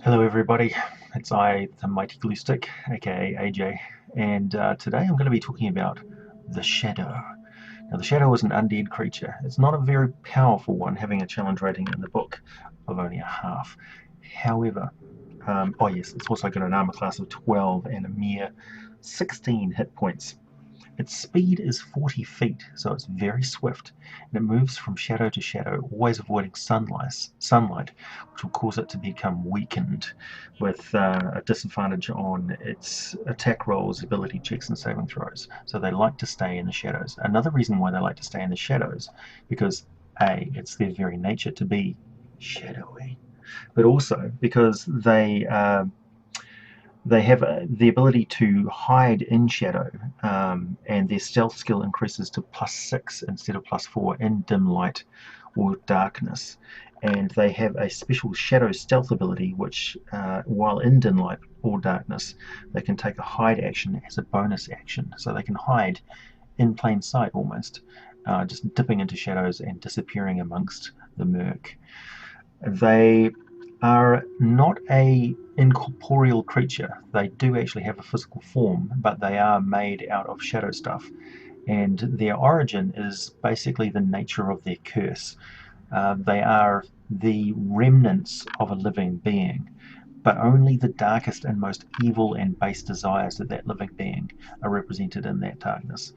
Hello everybody, it's I, the Mighty Glue Stick, aka AJ, and today I'm going to be talking about the Shadow. Now the Shadow is an undead creature. It's not a very powerful one, having a challenge rating in the book of only a half. However, oh yes, it's also got an armor class of 12 and a mere 16 hit points. Its speed is 40 feet, so it's very swift, and it moves from shadow to shadow, always avoiding sunlight, which will cause it to become weakened, with a disadvantage on its attack rolls, ability checks, and saving throws. So they like to stay in the shadows. Another reason why they like to stay in the shadows, because A, it's their very nature to be shadowy, but also because they have the ability to hide in shadow, and their stealth skill increases to +6 instead of +4 in dim light or darkness. And they have a special shadow stealth ability, which, while in dim light or darkness, they can take a hide action as a bonus action. So they can hide in plain sight almost, just dipping into shadows and disappearing amongst the murk. They are not a incorporeal creature. They do actually have a physical form, but they are made out of shadow stuff. And their origin is basically the nature of their curse. They are the remnants of a living being, but only the darkest and most evil and base desires of that living being are represented in that darkness.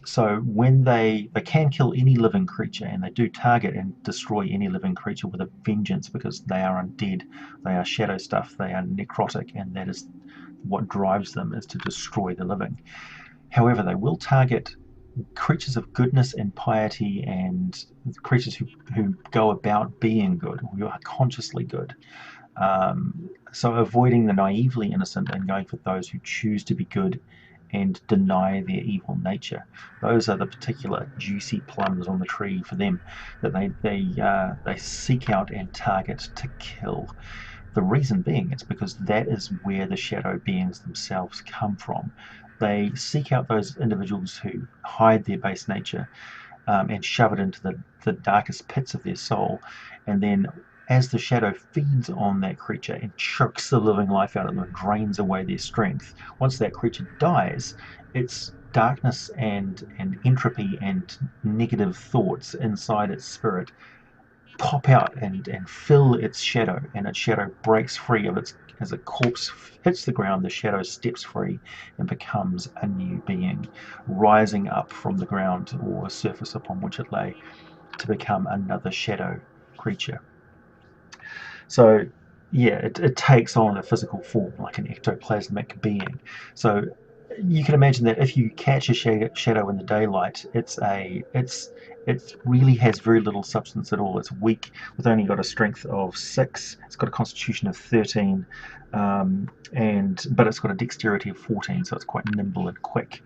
So when they can kill any living creature, and they do target and destroy any living creature with a vengeance, because they are undead, they are shadow stuff, they are necrotic, and that is what drives them, is to destroy the living. However, they will target creatures of goodness and piety, and creatures who go about being good, who are consciously good. So avoiding the naively innocent and going for those who choose to be good and deny their evil nature. Those are the particular juicy plums on the tree for them, that they seek out and target to kill. The reason being, it's because that is where the shadow beings themselves come from. They seek out those individuals who hide their base nature, and shove it into the darkest pits of their soul, and then as the shadow feeds on that creature and chokes the living life out of them and drains away their strength, once that creature dies, its darkness and entropy and negative thoughts inside its spirit pop out and fill its shadow, and its shadow breaks free of its, as a corpse hits the ground, the shadow steps free and becomes a new being, rising up from the ground or surface upon which it lay to become another shadow creature. So yeah, it takes on a physical form, like an ectoplasmic being. So you can imagine that if you catch a shadow in the daylight, it really has very little substance at all. It's weak, with only got a strength of 6. It's got a constitution of 13, but it's got a dexterity of 14, so it's quite nimble and quick.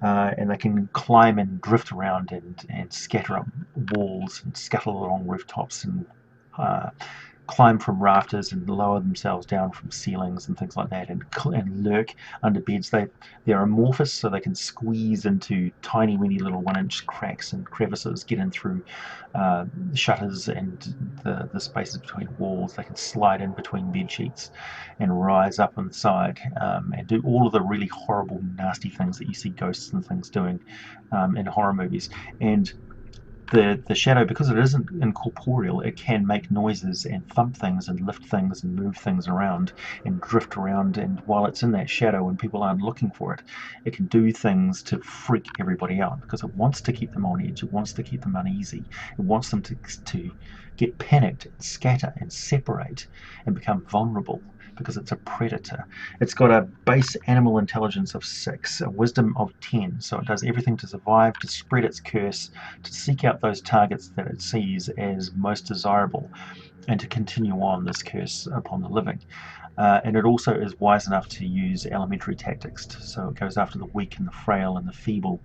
And they can climb and drift around and scatter up walls and scuttle along rooftops and climb from rafters and lower themselves down from ceilings and things like that, and lurk under beds. They're amorphous, so they can squeeze into tiny, weeny little 1-inch cracks and crevices, get in through shutters and the spaces between walls. They can slide in between bed sheets and rise up inside, and do all of the really horrible, nasty things that you see ghosts and things doing in horror movies. And the shadow, because it isn't incorporeal, it can make noises and thump things and lift things and move things around and drift around, and while it's in that shadow and people aren't looking for it, it can do things to freak everybody out, because it wants to keep them on edge, it wants to keep them uneasy, it wants them to get panicked and scatter and separate and become vulnerable, because it's a predator. It's got a base animal intelligence of 6, a wisdom of 10, so it does everything to survive, to spread its curse, to seek out those targets that it sees as most desirable, and to continue on this curse upon the living. And it also is wise enough to use elementary tactics, so it goes after the weak and the frail and the feeble,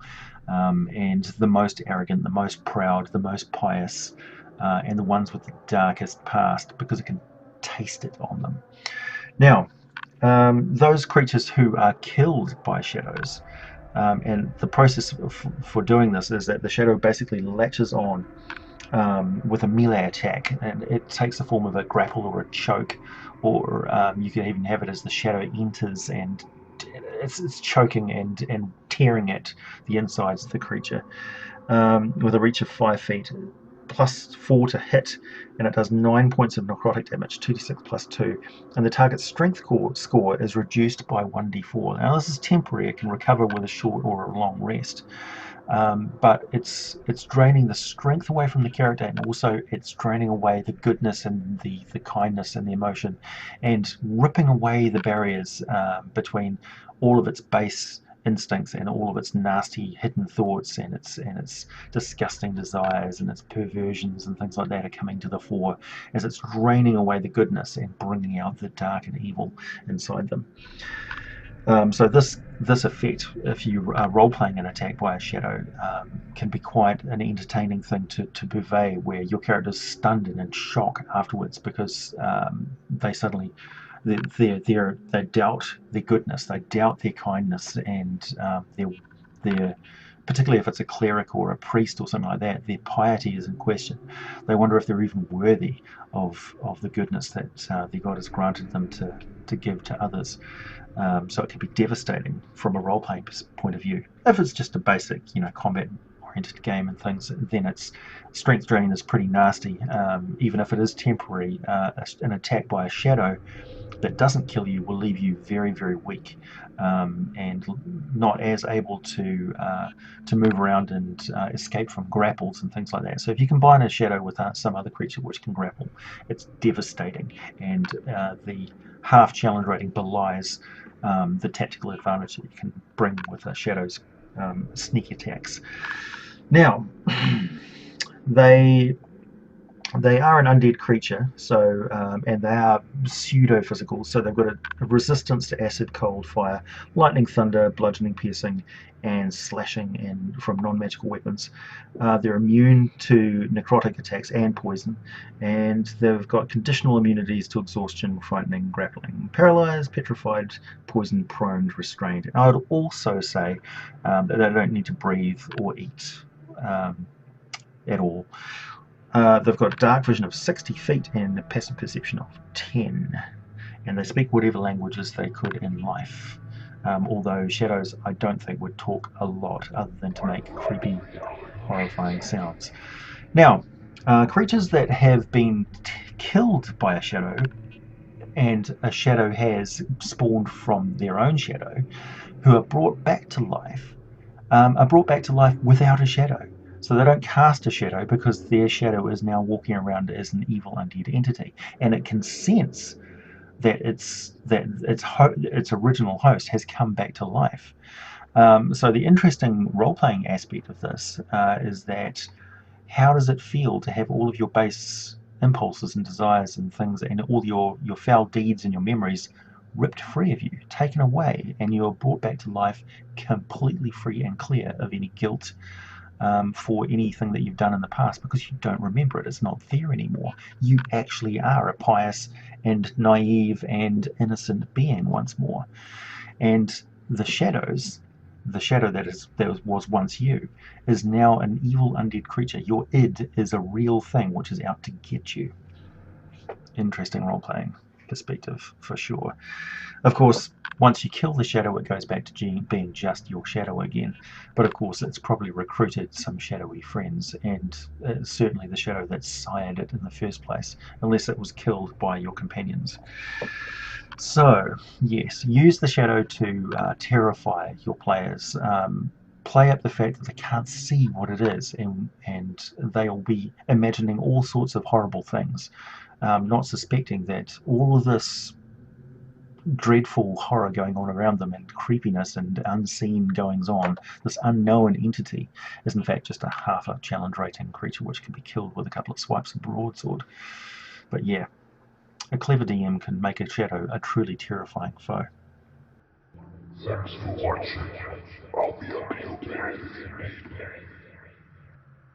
and the most arrogant, the most proud, the most pious, and the ones with the darkest past, because it can taste it on them. Now, those creatures who are killed by shadows, and the process for doing this is that the shadow basically latches on with a melee attack, and it takes the form of a grapple or a choke, or you can even have it as the shadow enters and it's choking and tearing at the insides of the creature, with a reach of 5 feet, +4 to hit, and it does 9 points of necrotic damage, 2d6 +2, and the target's strength score is reduced by 1d4. Now this is temporary; it can recover with a short or a long rest. But it's draining the strength away from the character, and also it's draining away the goodness and the kindness and the emotion, and ripping away the barriers between all of its base instincts and all of its nasty hidden thoughts and its disgusting desires and its perversions and things like that are coming to the fore as it's draining away the goodness and bringing out the dark and evil inside them. So this effect, if you are role-playing an attack by a shadow, can be quite an entertaining thing to purvey, where your character is stunned and in shock afterwards because they suddenly they doubt their goodness, they doubt their kindness, and their particularly if it's a cleric or a priest or something like that, their piety is in question. They wonder if they're even worthy of the goodness that their God has granted them to give to others. So it can be devastating from a role-playing point of view. If it's just a basic, combat-oriented game and things, then its strength drain is pretty nasty. Even if it is temporary, an attack by a shadow that doesn't kill you will leave you very, very weak, and not as able to move around and escape from grapples and things like that. So if you combine a shadow with some other creature which can grapple, it's devastating, and the half challenge rating belies the tactical advantage that you can bring with a shadow's sneak attacks. Now, they are an undead creature, so and they are pseudo-physical, so they've got a resistance to acid, cold, fire, lightning, thunder, bludgeoning, piercing, and slashing from non-magical weapons. They're immune to necrotic attacks and poison, and they've got conditional immunities to exhaustion, frightening, grappling, paralyzed, petrified, poison, prone, restrained. And I would also say that they don't need to breathe or eat at all. They've got dark vision of 60 feet and a passive perception of 10. And they speak whatever languages they could in life. Although shadows, I don't think, would talk a lot other than to make creepy, horrifying sounds. Now, creatures that have been killed by a shadow, and a shadow has spawned from their own shadow, who are brought back to life, are brought back to life without a shadow. So they don't cast a shadow because their shadow is now walking around as an evil undead entity, and it can sense that its original host has come back to life. So the interesting role-playing aspect of this is that how does it feel to have all of your base impulses and desires and things and all your foul deeds and your memories ripped free of you, taken away, and you're brought back to life completely free and clear of any guilt for anything that you've done in the past, because you don't remember it. It's not there anymore. You actually are a pious and naive and innocent being once more. And the shadow that was once you, is now an evil undead creature. Your id is a real thing which is out to get you. Interesting role-playing perspective for sure. Of course, once you kill the shadow, it goes back to being just your shadow again. But of course, it's probably recruited some shadowy friends, and certainly the shadow that sired it in the first place, unless it was killed by your companions. So, yes, use the shadow to terrify your players. Play up the fact that they can't see what it is, and they'll be imagining all sorts of horrible things, not suspecting that all of this dreadful horror going on around them and creepiness and unseen goings on, this unknown entity, is in fact just a half a challenge rating creature which can be killed with a couple of swipes of broadsword. But yeah, a clever DM can make a shadow a truly terrifying foe. Thanks for watching. I'll be on your back if you need me.